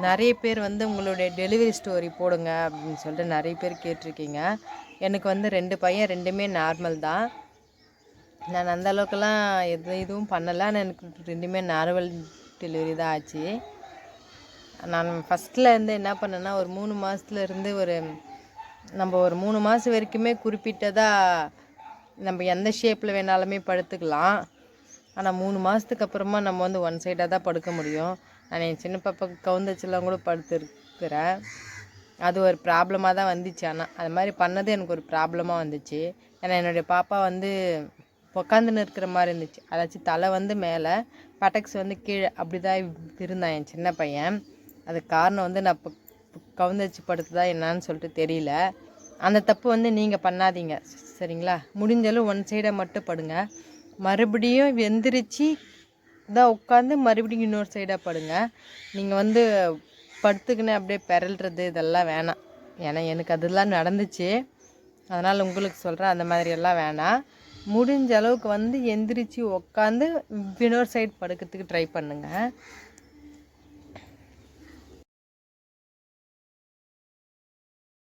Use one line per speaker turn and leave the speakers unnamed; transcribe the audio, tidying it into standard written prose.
நிறைய பேர் வந்து உங்களுடைய டெலிவரி ஸ்டோரி போடுங்க அப்படின்னு சொல்லிட்டு நிறைய பேர் கேட்டிருக்கீங்க. எனக்கு வந்து 2 பையன், 2மே நார்மல் தான். நான் அந்த அளவுக்குலாம் இதுவும் பண்ணலை. ஆனால் எனக்கு 2மே நார்மல் டெலிவரி தான் ஆச்சு. நான் ஃபஸ்ட்டில் இருந்து என்ன பண்ணேன்னா, ஒரு 3 மாதத்துலேருந்து நம்ம ஒரு 3 மாதம் வரைக்குமே குறிப்பிட்டதாக நம்ம எந்த ஷேப்பில் வேணாலுமே படுத்துக்கலாம். ஆனால் 3 மாதத்துக்கு அப்புறமா நம்ம வந்து ஒன் சைடாக தான் படுக்க முடியும். நான் என் சின்ன பாப்பாவுக்கு கவுந்தச்செல்லாம் கூட படுத்துருக்கிறேன். அது ஒரு ப்ராப்ளமாக தான் வந்துச்சு. ஆனால் அது மாதிரி பண்ணது எனக்கு ஒரு ப்ராப்ளமாக வந்துச்சு. ஏன்னா என்னுடைய பாப்பா வந்து உக்காந்துன்னு இருக்கிற மாதிரி இருந்துச்சு. அதாச்சும் தலை வந்து மேலே, பட்டக்ஸ் வந்து கீழே, அப்படி தான் இருந்தான் என் சின்ன பையன். அதுக்கு காரணம் வந்து நான் இப்போ கவுந்தச்சு படுத்துதா என்னான்னு சொல்லிட்டு தெரியல. அந்த தப்பு வந்து நீங்கள் பண்ணாதீங்க, சரிங்களா? முடிஞ்சளவு ஒன் சைடை மட்டும் படுங்க. மறுபடியும் எந்திரிச்சு தான் உட்காந்து மறுபடியும் இன்னொரு சைடாக படுங்க. நீங்கள் வந்து படுத்துக்கின்னு அப்படியே பெரல்றது இதெல்லாம் வேணாம். ஏன்னா எனக்கு அதெல்லாம் நடந்துச்சு. அதனால் உங்களுக்கு சொல்கிறேன், அந்த மாதிரியெல்லாம் வேணாம். முடிஞ்ச அளவுக்கு வந்து எந்திரிச்சு உட்காந்து இன்னொரு சைடு படுக்கிறதுக்கு ட்ரை பண்ணுங்கள்.